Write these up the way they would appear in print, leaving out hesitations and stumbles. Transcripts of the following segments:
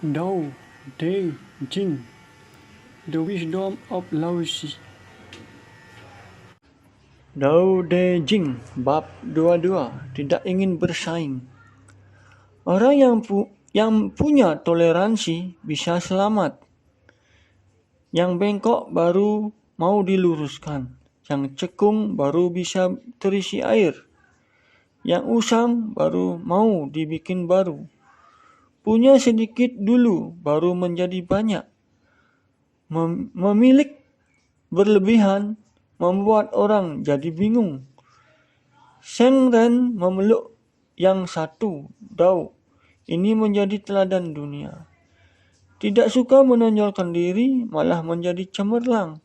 Dao De Jing, The Wisdom of Lao Tzu. Dao De Jing, bab 22, tidak ingin bersaing. Orang yang punya toleransi bisa selamat. Yang bengkok baru mau diluruskan. Yang cekung baru bisa terisi air. Yang usang baru mau dibikin baru. Punya sedikit dulu baru menjadi banyak. Memiliki berlebihan membuat orang jadi bingung. Sheng memeluk yang satu, Dao. Ini menjadi teladan dunia. Tidak suka menonjolkan diri, malah menjadi cemerlang.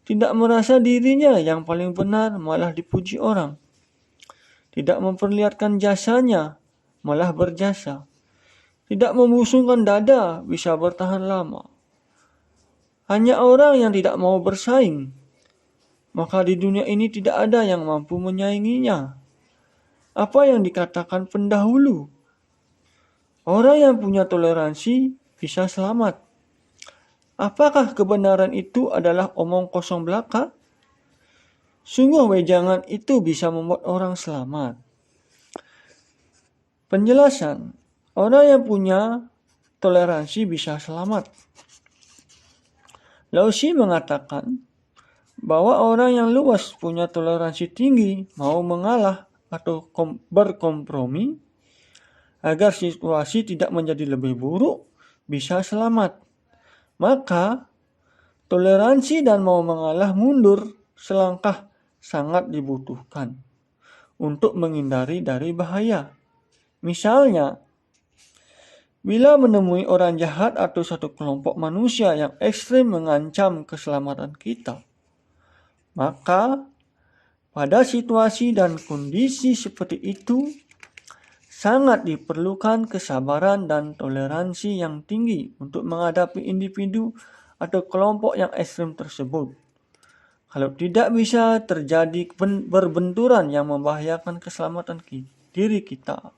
Tidak merasa dirinya yang paling benar, malah dipuji orang. Tidak memperlihatkan jasanya, malah berjasa. Tidak membusungkan dada, bisa bertahan lama. Hanya orang yang tidak mau bersaing. Maka di dunia ini tidak ada yang mampu menyainginya. Apa yang dikatakan pendahulu? Orang yang punya toleransi bisa selamat. Apakah kebenaran itu adalah omong kosong belaka? Sungguh wejangan itu bisa membuat orang selamat. Penjelasan, orang yang punya toleransi bisa selamat. Lao Tzu mengatakan bahwa orang yang luas punya toleransi tinggi mau mengalah atau berkompromi agar situasi tidak menjadi lebih buruk, bisa selamat. Maka toleransi dan mau mengalah mundur selangkah sangat dibutuhkan untuk menghindari dari bahaya. Misalnya, bila menemui orang jahat atau satu kelompok manusia yang ekstrim mengancam keselamatan kita, maka pada situasi dan kondisi seperti itu, sangat diperlukan kesabaran dan toleransi yang tinggi untuk menghadapi individu atau kelompok yang ekstrim tersebut. Kalau tidak bisa terjadi berbenturan yang membahayakan keselamatan diri kita.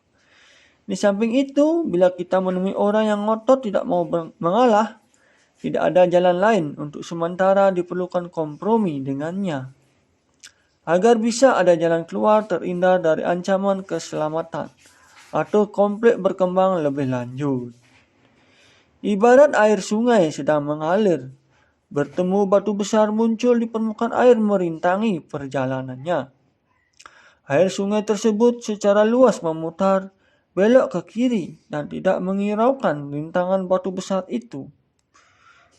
Di samping itu, bila kita menemui orang yang ngotot tidak mau mengalah, tidak ada jalan lain untuk sementara diperlukan kompromi dengannya. Agar bisa ada jalan keluar terhindar dari ancaman keselamatan atau konflik berkembang lebih lanjut. Ibarat air sungai sedang mengalir, bertemu batu besar muncul di permukaan air merintangi perjalanannya. Air sungai tersebut secara luas memutar, belok ke kiri dan tidak mengiraukan rintangan batu besar itu.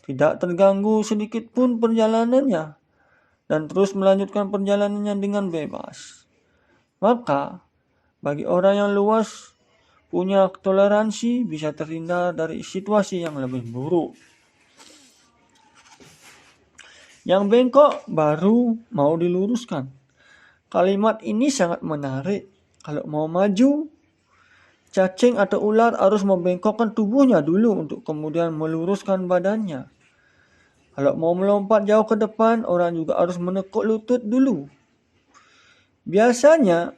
Tidak terganggu sedikit pun perjalanannya dan terus melanjutkan perjalanannya dengan bebas. Maka, bagi orang yang luas punya toleransi bisa terhindar dari situasi yang lebih buruk. Yang bengkok baru mau diluruskan. Kalimat ini sangat menarik. Kalau mau maju, cacing atau ular harus membengkokkan tubuhnya dulu untuk kemudian meluruskan badannya. Kalau mau melompat jauh ke depan, orang juga harus menekuk lutut dulu. Biasanya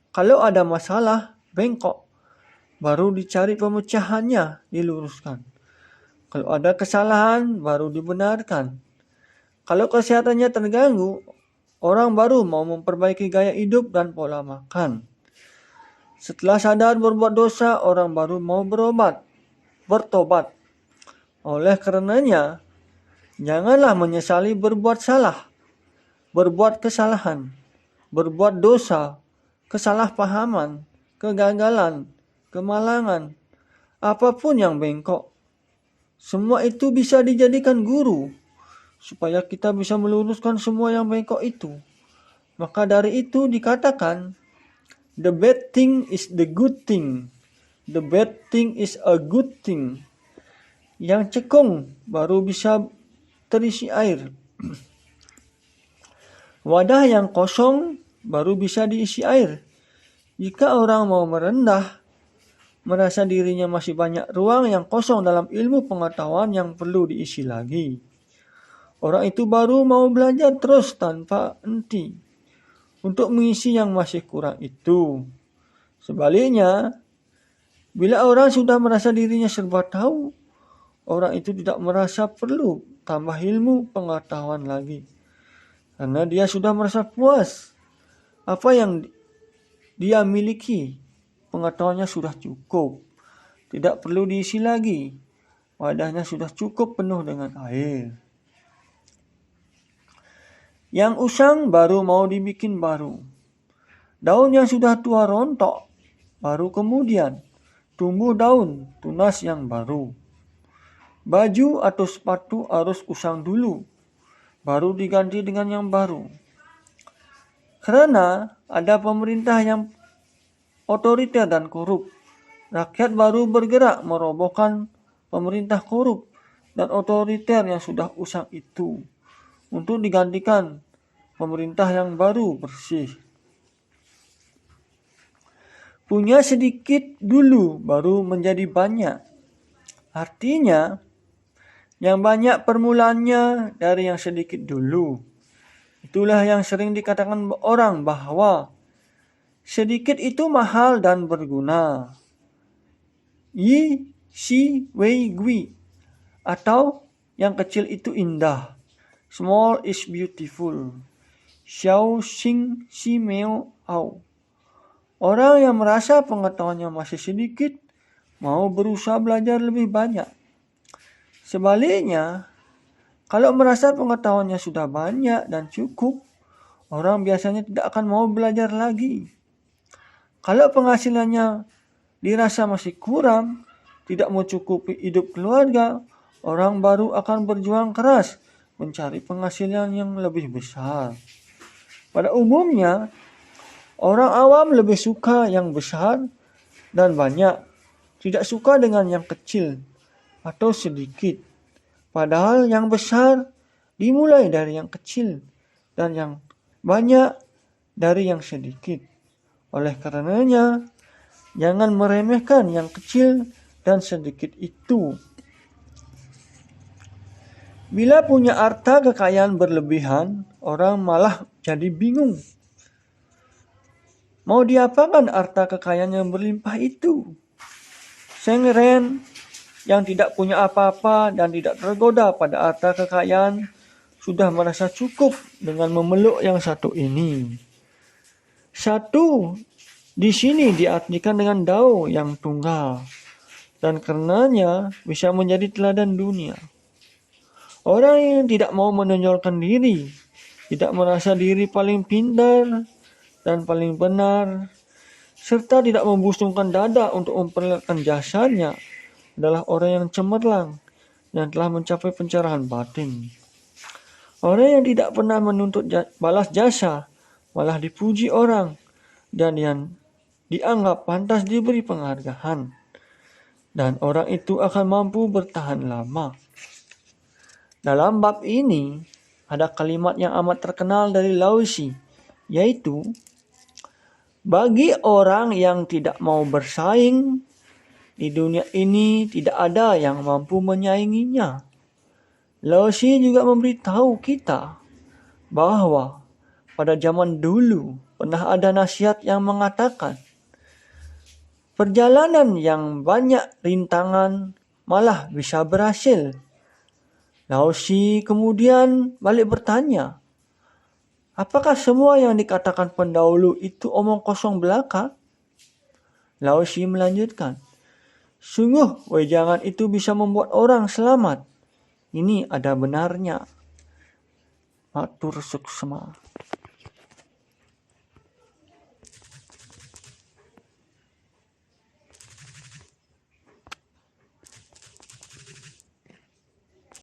kalau ada masalah, bengkok. Baru dicari pemecahannya, diluruskan. Kalau ada kesalahan, baru dibenarkan. Kalau kesehatannya terganggu, orang baru mau memperbaiki gaya hidup dan pola makan. Setelah sadar berbuat dosa, orang baru mau bertobat. Oleh karenanya, janganlah menyesali berbuat kesalahan, berbuat dosa, kesalahpahaman, kegagalan, kemalangan, apapun yang bengkok. Semua itu bisa dijadikan guru, supaya kita bisa meluruskan semua yang bengkok itu. Maka dari itu dikatakan, the bad thing is the good thing. The bad thing is a good thing. Yang cekung baru bisa terisi air. Wadah yang kosong baru bisa diisi air. Jika orang mau merendah, merasa dirinya masih banyak ruang yang kosong dalam ilmu pengetahuan yang perlu diisi lagi. Orang itu baru mau belajar terus tanpa henti untuk mengisi yang masih kurang itu. Sebaliknya, Bila orang sudah merasa dirinya serba tahu, orang itu tidak merasa perlu tambah ilmu pengetahuan lagi. Karena dia sudah merasa puas. Apa yang dia miliki, pengetahuannya sudah cukup. Tidak perlu diisi lagi. Wadahnya sudah cukup penuh dengan air. Yang usang baru mau dibikin baru. Daun yang sudah tua rontok, baru kemudian tumbuh daun tunas yang baru. Baju atau sepatu harus usang dulu, baru diganti dengan yang baru. Karena ada pemerintah yang otoriter dan korup, rakyat baru bergerak merobohkan pemerintah korup dan otoriter yang sudah usang itu untuk digantikan pemerintah yang baru bersih. Punya sedikit dulu baru menjadi banyak. Artinya, yang banyak permulaannya dari yang sedikit dulu. Itulah yang sering dikatakan orang bahwa sedikit itu mahal dan berguna. Yi, si, wei, gui. Atau yang kecil itu indah. Small is beautiful. Xiao, xing, si, meo, au. Orang yang merasa pengetahuannya masih sedikit, mau berusaha belajar lebih banyak. Sebaliknya, kalau merasa pengetahuannya sudah banyak dan cukup, orang biasanya tidak akan mau belajar lagi. Kalau penghasilannya dirasa masih kurang, tidak mencukupi hidup keluarga, orang baru akan berjuang keras mencari penghasilan yang lebih besar. Pada umumnya, orang awam lebih suka yang besar dan banyak, tidak suka dengan yang kecil atau sedikit. Padahal yang besar dimulai dari yang kecil dan yang banyak dari yang sedikit. Oleh karenanya, jangan meremehkan yang kecil dan sedikit itu. Bila punya harta kekayaan berlebihan, orang malah jadi bingung. Mau diapakan harta kekayaan yang berlimpah itu? Seng Ren yang tidak punya apa-apa dan tidak tergoda pada harta kekayaan sudah merasa cukup dengan memeluk yang satu ini. Satu di sini diartikan dengan Dao yang tunggal dan karenanya bisa menjadi teladan dunia. Orang yang tidak mau menonjolkan diri, tidak merasa diri paling pintar dan paling benar, serta tidak membusungkan dada untuk memperlihatkan jasanya, adalah orang yang cemerlang yang telah mencapai pencerahan batin. Orang yang tidak pernah menuntut balas jasa, malah dipuji orang dan yang dianggap pantas diberi penghargaan. Dan orang itu akan mampu bertahan lama. Dalam bab ini ada kalimat yang amat terkenal dari Lao Tzu, yaitu bagi orang yang tidak mau bersaing, di dunia ini tidak ada yang mampu menyainginya. Lao Tzu juga memberitahu kita bahwa pada zaman dulu pernah ada nasihat yang mengatakan, perjalanan yang banyak rintangan malah bisa berhasil. Lao Tzu kemudian balik bertanya, apakah semua yang dikatakan pendahulu itu omong kosong belaka? Lao Tzu melanjutkan, sungguh wejangan itu bisa membuat orang selamat. Ini ada benarnya. Matur suksma.